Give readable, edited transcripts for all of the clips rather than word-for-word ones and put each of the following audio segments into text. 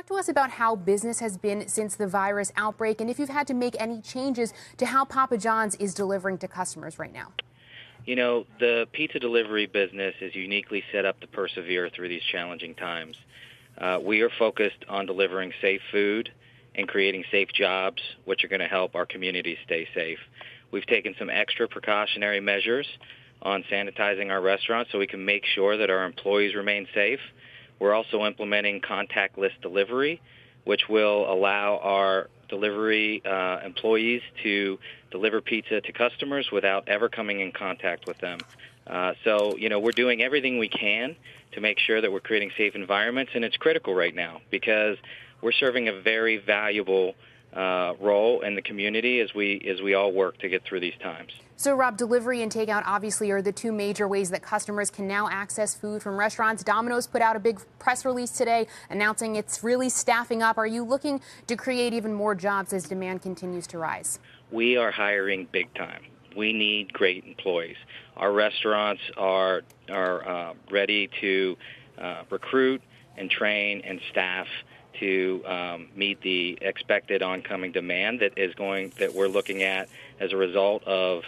Talk to us about how business has been since the virus outbreak and if you've had to make any changes to how Papa John's is delivering to customers right now. You know, the pizza delivery business is uniquely set up to persevere through these challenging times. We are focused on delivering safe food and creating safe jobs, which are going to help our communities stay safe. We've taken some extra precautionary measures on sanitizing our restaurants so we can make sure that our employees remain safe. We're also implementing contactless delivery, which will allow our delivery employees to deliver pizza to customers without ever coming in contact with them. So, we're doing everything we can to make sure that we're creating safe environments, and it's critical right now because we're serving a very valuable role in the community as we all work to get through these times. So, Rob, delivery and takeout obviously are the two major ways that customers can now access food from restaurants. Domino's put out a big press release today announcing it's really staffing up. Are you looking to create even more jobs as demand continues to rise? We are hiring big time. We need great employees. Our restaurants are ready to recruit and train and staff to meet the expected oncoming demand that we're looking at as a result of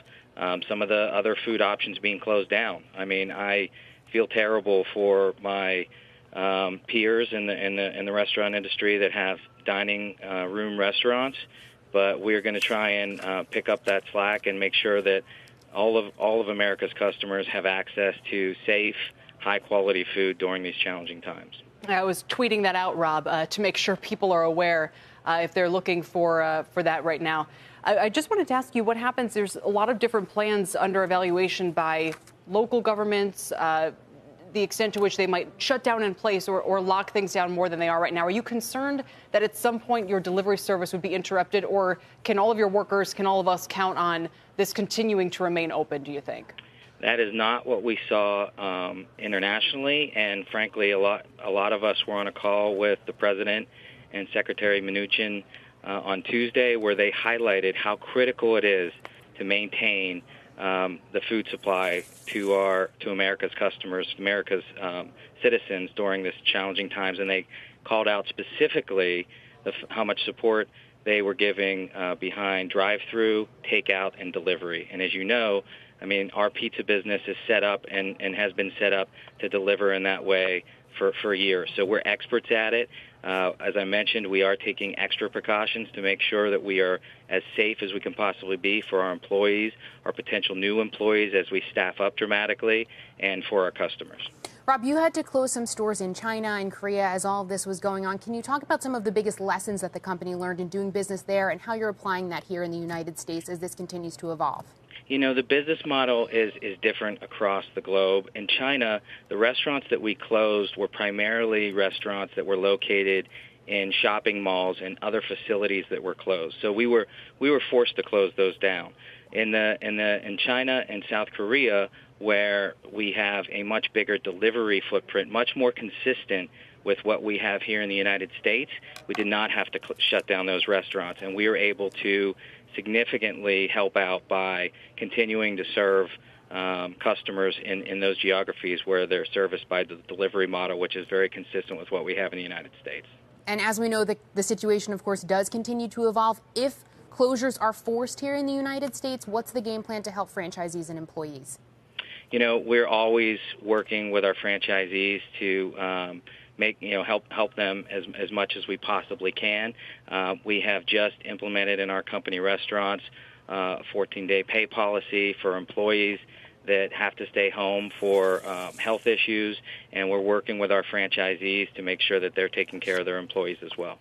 some of the other food options being closed down. I mean, I feel terrible for my peers in the restaurant industry that have dining room restaurants, but we're going to try and pick up that slack and make sure that all of America's customers have access to safe, high-quality food during these challenging times. I was tweeting that out, Rob, to make sure people are aware if they're looking for that right now. I just wanted to ask you what happens. There's a lot of different plans under evaluation by local governments, the extent to which they might shut down in place or lock things down more than they are right now. Are you concerned that at some point your delivery service would be interrupted, or can all of your workers, can all of us count on this continuing to remain open, do you think? That is not what we saw internationally, and frankly, a lot of us were on a call with the President and Secretary Mnuchin on Tuesday, where they highlighted how critical it is to maintain the food supply to America's customers, America's citizens during this challenging times, and they called out specifically how much support they were giving behind drive-through, takeout, and delivery. And as you know, I mean, our pizza business is set up and has been set up to deliver in that way for years. So we're experts at it. As I mentioned, we are taking extra precautions to make sure that we are as safe as we can possibly be for our employees, our potential new employees as we staff up dramatically, and for our customers. Rob, you had to close some stores in China and Korea as all of this was going on. Can you talk about some of the biggest lessons that the company learned in doing business there and how you're applying that here in the United States as this continues to evolve? You know, the business model is different across the globe. In China, the restaurants that we closed were primarily restaurants that were located in shopping malls and other facilities that were closed. So we were forced to close those down. In China and South Korea, where we have a much bigger delivery footprint, much more consistent with what we have here in the United States, we did not have to shut down those restaurants, and we were able to significantly help out by continuing to serve customers in those geographies where they're serviced by the delivery model, which is very consistent with what we have in the United States. And as we know, the situation, of course, does continue to evolve. If closures are forced here in the United States, what's the game plan to help franchisees and employees? You know, we're always working with our franchisees to help them as much as we possibly can. We have just implemented in our company restaurants a 14-day pay policy for employees that have to stay home for health issues, and we're working with our franchisees to make sure that they're taking care of their employees as well.